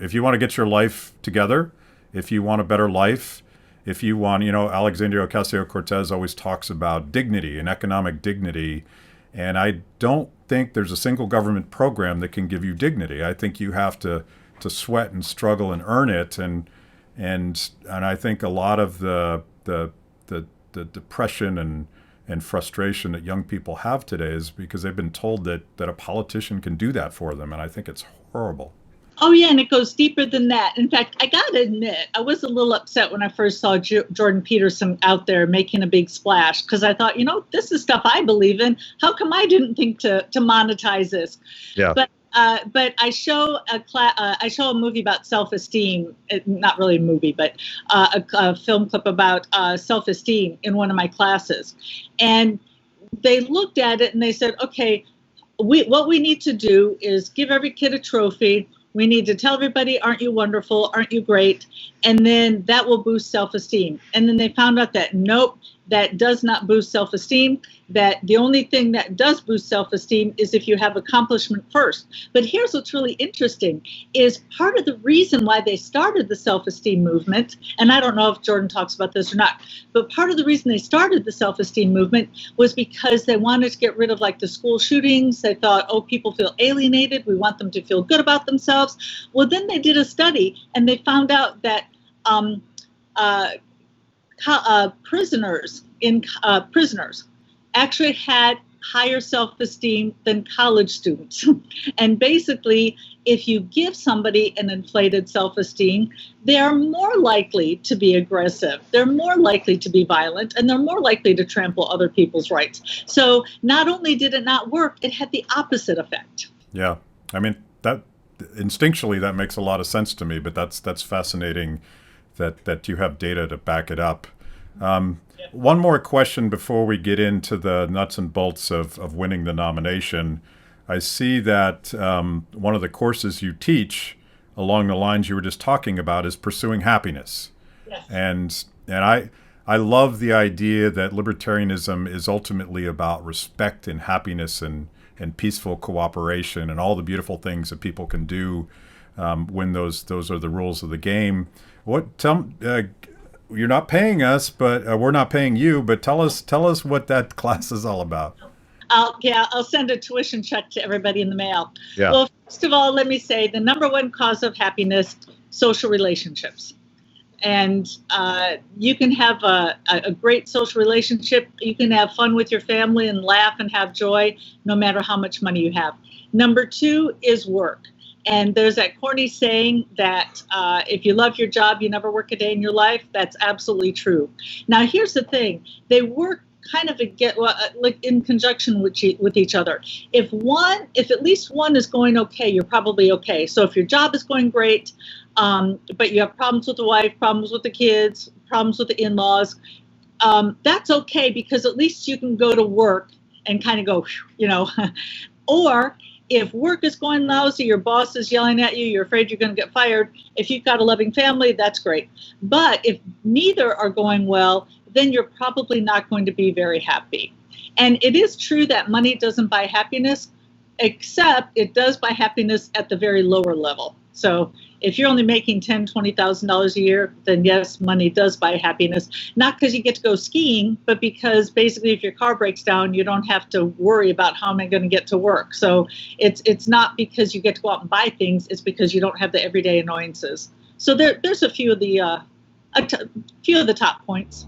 If you want to get your life together, if you want a better life, if you want, Alexandria Ocasio-Cortez always talks about dignity and economic dignity. And I don't think there's a single government program that can give you dignity. I think you have to sweat and struggle and earn it. And I think a lot of the depression and frustration that young people have today is because they've been told that a politician can do that for them. And I think it's horrible. Oh, yeah, and it goes deeper than that. In fact, I got to admit, I was a little upset when I first saw Jordan Peterson out there making a big splash, because I thought, this is stuff I believe in. How come I didn't think to monetize this? Yeah. But I show a movie about self-esteem, not really a movie, but a film clip about self-esteem in one of my classes. And they looked at it and they said, okay, what we need to do is give every kid a trophy. We need to tell everybody, aren't you wonderful? Aren't you great? And then that will boost self-esteem. And then they found out that, nope, that does not boost self-esteem, that the only thing that does boost self-esteem is if you have accomplishment first. But here's what's really interesting is part of the reason why they started the self-esteem movement, and I don't know if Jordan talks about this or not, but part of the reason they started the self-esteem movement was because they wanted to get rid of like the school shootings. They thought, oh, people feel alienated. We want them to feel good about themselves. Well, then they did a study and they found out that prisoners actually had higher self-esteem than college students. And basically, if you give somebody an inflated self-esteem, they're more likely to be aggressive, they're more likely to be violent, and they're more likely to trample other people's rights. So not only did it not work, it had the opposite effect. Yeah, I mean, that instinctually that makes a lot of sense to me, but that's fascinating that you have data to back it up. One more question before we get into the nuts and bolts of winning the nomination. I see that one of the courses you teach along the lines you were just talking about is pursuing happiness. Yes. And I love the idea that libertarianism is ultimately about respect and happiness and peaceful cooperation and all the beautiful things that people can do when those are the rules of the game. You're not paying us, but we're not paying you. But tell us what that class is all about. I'll send a tuition check to everybody in the mail. Yeah. Well, first of all, let me say the number one cause of happiness: social relationships. And you can have a great social relationship. You can have fun with your family and laugh and have joy, no matter how much money you have. Number two is work. And there's that corny saying that if you love your job, you never work a day in your life. That's absolutely true. Now, here's the thing. They work kind of like in conjunction with each other. If at least one is going okay, you're probably okay. So if your job is going great, but you have problems with the wife, problems with the kids, problems with the in-laws, that's okay, because at least you can go to work and kind of go, or if work is going lousy, your boss is yelling at you, you're afraid you're going to get fired. If you've got a loving family, that's great. But if neither are going well, then you're probably not going to be very happy. And it is true that money doesn't buy happiness, except it does buy happiness at the very lower level. So if you're only making $10,000, $20,000 a year, then yes, money does buy happiness. Not because you get to go skiing, but because basically if your car breaks down, you don't have to worry about how am I going to get to work. So it's not because you get to go out and buy things, it's because you don't have the everyday annoyances. So there's a few of the top points.